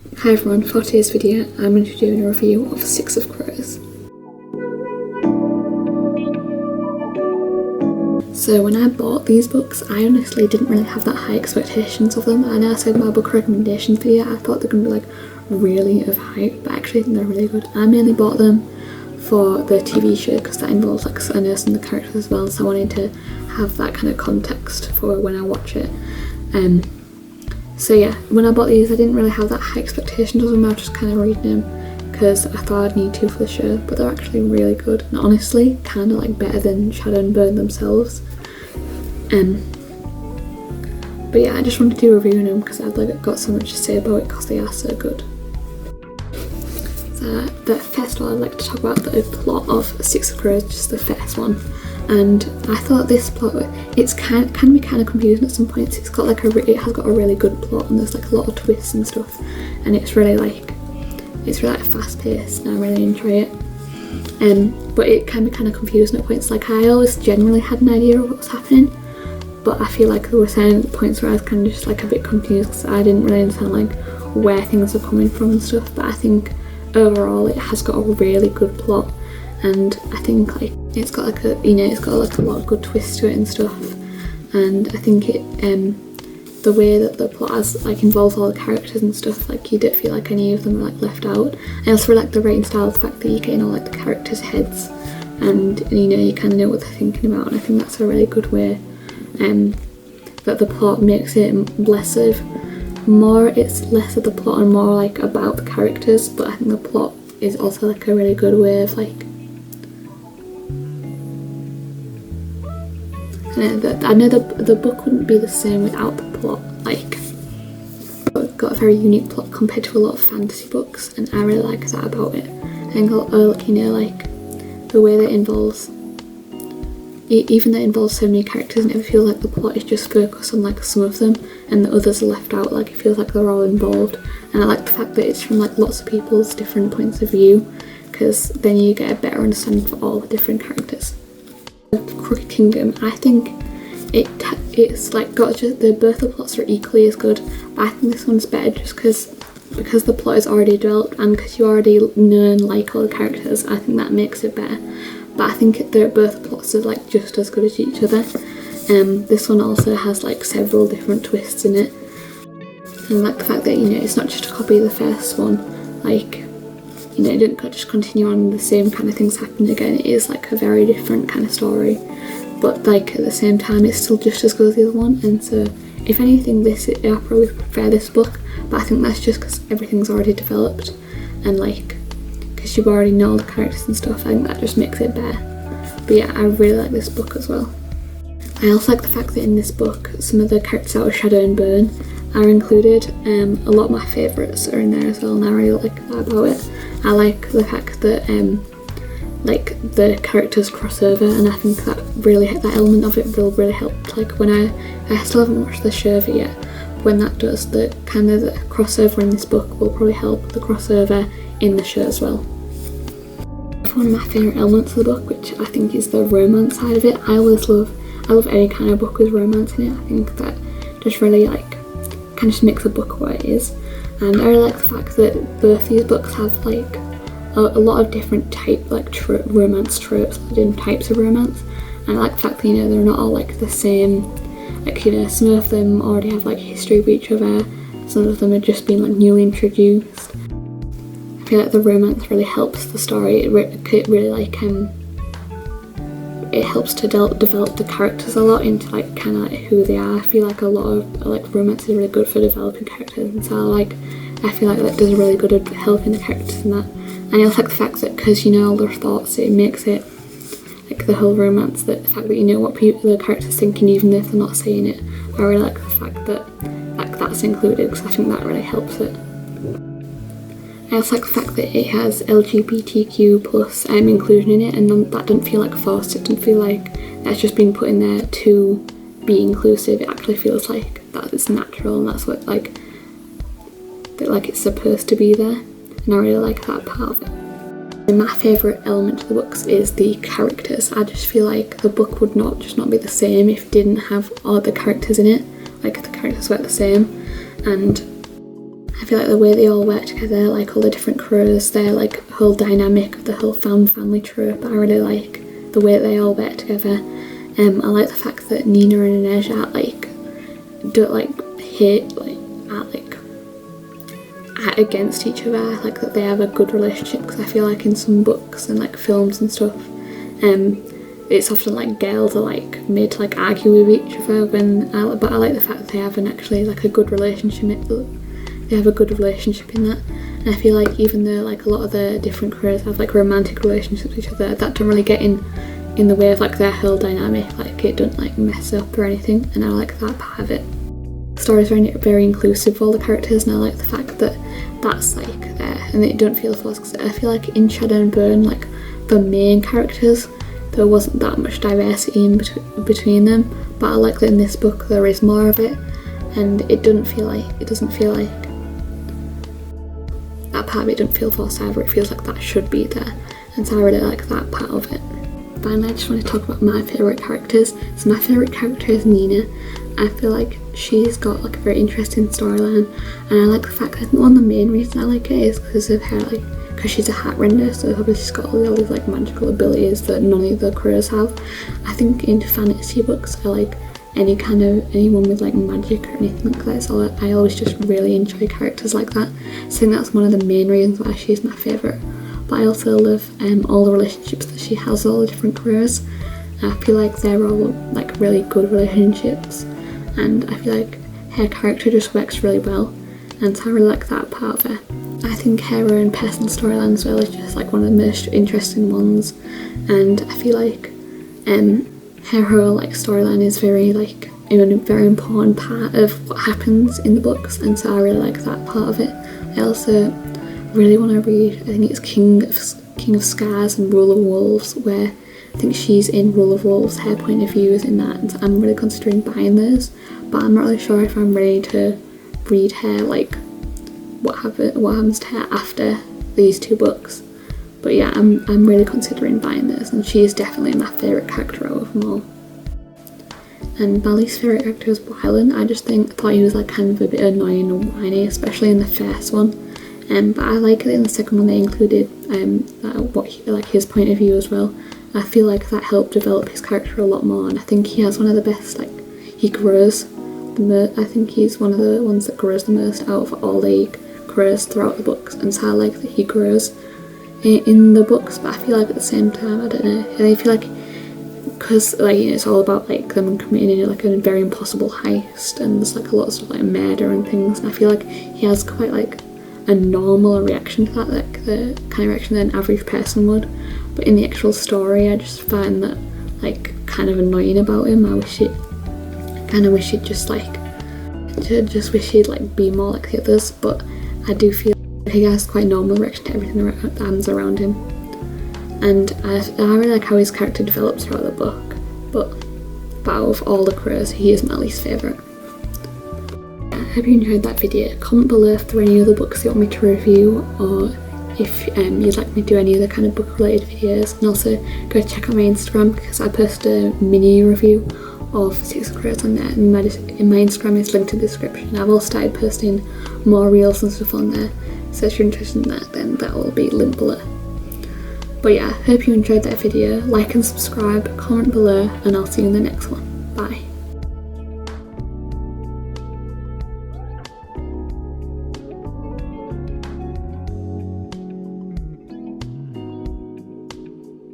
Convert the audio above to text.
Hi everyone, for today's video I'm going to be doing a review of Six of Crows. So when I bought these books, I honestly didn't really have that high expectations of them. I know I said in my book recommendations video I thought they're going to be like really of hype, but actually I think they're really good. I mainly bought them for the TV show because that involves like a nurse and the characters as well, so I wanted to have that kind of context for when I watch it. So yeah, when I bought these I didn't really have that high expectations of them. I was just kind of reading them because I thought I'd need to for the show, but they're actually really good and honestly kind of like better than Shadow and Bone themselves. But yeah, I just wanted to do a review on them because I've like got so much to say about it because they are so good. So the first of all I'd like to talk about the plot of Six of Crows, just the first one. And I thought this plot, can be kind of confusing at some points. It has got a really good plot and there's like a lot of twists and stuff, and it's really fast paced and I really enjoy it. But it can be kind of confusing at points. Like I always generally had an idea of what was happening, but I feel like there were certain points where I was kind of just like a bit confused because I didn't really understand like where things were coming from and stuff. But I think overall it has got a really good plot, and I think like it's got like a lot of good twists to it and stuff. And I think the way that the plot has like involves all the characters and stuff, like you don't feel like any of them are like left out. I also really like the writing style, the fact that you get in all like the characters' heads and you kind of know what they're thinking about, and I think that's a really good way that the plot makes it it's less of the plot and more like about the characters. But I think the plot is also like a really good way of like I know the book wouldn't be the same without the plot. Like it's got a very unique plot compared to a lot of fantasy books, and I really like that about it. I think like the way that involves even though it involves so many characters, and it feels like the plot is just focused on like some of them and the others are left out. Like it feels like they're all involved, and I like the fact that it's from like lots of people's different points of view, because then you get a better understanding for all the different characters. Crooked Kingdom, I think it's like got just both the plots are equally as good, but I think this one's better just because the plot is already developed and because you already know and like all the characters. I think that makes it better. But I think both plots are like just as good as each other. This one also has like several different twists in it, and like the fact that it's not just a copy of the first one. Like it didn't just continue on the same kind of things happening again. It is like a very different kind of story, but like at the same time it's still just as good as the other one. And so if anything, I probably prefer this book, but I think that's just because everything's already developed, and like because you already know all the characters and stuff. I think that just makes it better. But yeah, I really like this book as well. I also like the fact that in this book some of the characters out of Shadow and Bone are included. A lot of my favourites are in there as well, and I really like that about it. I like the fact that like the characters cross over, and I think that element of it will really help. Like when I still haven't watched the show of it yet, but when that does, the crossover in this book will probably help the crossover in the show as well. One of my favourite elements of the book, which I think is the romance side of it. I love any kind of book with romance in it. I think that just really like kind of just makes a book what it is. And I really like the fact that both these books have like a lot of different romance tropes, different types of romance. And I like the fact that they're not all like the same. Like some of them already have like history with each other. Some of them have just been like newly introduced. I feel like the romance really helps the story. It really like it helps to develop the characters a lot into like kind of like who they are. I feel like a lot of like romance is really good for developing characters, and so I feel like that does a really good at helping the characters in that. And I also like the fact that because all their thoughts, it makes it like the whole romance, that the fact that what the characters thinking even if they're not saying it. I really like the fact that like that's included, because I think that really helps it. I also like the fact that it has LGBTQ plus inclusion in it, and that doesn't feel like forced. It doesn't feel like that's just been put in there to be inclusive. It actually feels like that it's natural, and that's what like it's supposed to be there, and I really like that part of it. And my favourite element of the books is the characters. I just feel like the book would not be the same if it didn't have all the characters in it. Like the characters were the same, and I feel like the way they all work together, like all the different crows, their like whole dynamic of the whole found family trope, I really like the way they all work together. I like the fact that Nina and Inej like don't like hate like at against each other, like that they have a good relationship, because I feel like in some books and like films and stuff, it's often like girls are like made to like argue with each other but I like the fact that they have actually like a good relationship. They have a good relationship in that, and I feel like even though like a lot of the different crows have like romantic relationships with each other, that don't really get in the way of like their whole dynamic, like it don't like mess up or anything, and I like that part of it. The story is very inclusive of all the characters, and I like the fact that that's like there and it don't feel forced, because I feel like in Shadow and Bone, like the main characters, there wasn't that much diversity in between them, but I like that in this book there is more of it, and it doesn't feel like that part of it doesn't feel forced either. It feels like that should be there, and so I really like that part of it. Finally, I just want to talk about my favourite characters. So my favourite character is Nina. I feel like she's got like a very interesting storyline, and I like the fact that one of the main reasons I like her is because of her, like, because she's a hat render, so obviously she's got all these like magical abilities that none of the crows have. I think in fantasy books I like anyone with like magic or anything like that, so I always just really enjoy characters like that. So I think that's one of the main reasons why she's my favourite. But I also love all the relationships that she has with all the different crows. I feel like they're all like really good relationships, and I feel like her character just works really well, and so I really like that part of her. I think her own personal storyline as well is just like one of the most interesting ones, and I feel like her whole like storyline is very like a very important part of what happens in the books, and so I really like that part of it. I also really want to read, I think it's King of Scars and Rule of Wolves, where I think she's in Rule of Wolves, her point of view is in that, and so I'm really considering buying those, but I'm not really sure if I'm ready to read her like what happens to her after these two books. But yeah, I'm really considering buying those, and she is definitely my favourite character out of them all. And my least favourite character is Wylan. I thought he was like kind of a bit annoying and whiny, especially in the first one. But I like it in the second one they included his point of view as well. I feel like that helped develop his character a lot more, and I think he has one of the best, like, he grows I think he's one of the ones that grows the most out of all the crows throughout the books, and so I like that he grows in the books, but I feel like at the same time, I don't know, I feel like because like, you know, it's all about like them committing like a very impossible heist, and there's like a lot of stuff like murder and things, and I feel like he has quite like a normal reaction to that, like the kind of reaction that an average person would. But in the actual story, I just find that like kind of annoying about him. I wish he'd just wish he'd like be more like the others, but I do feel like he has quite a normal reaction to everything that happens around him, and I really like how his character develops throughout the book, but out of all the crows, he is my least favourite. I hope you enjoyed that video. Comment below if there are any other books you want me to review, or if you'd like me to do any other kind of book related videos, and also go check out my Instagram because I post a mini review of 6 Crows on there, and my Instagram is linked in the description. I've also started posting more reels and stuff on there, so if you're interested in that, then that will be linked below. But yeah, hope you enjoyed that video. Like and subscribe, comment below, and I'll see you in the next one. Bye.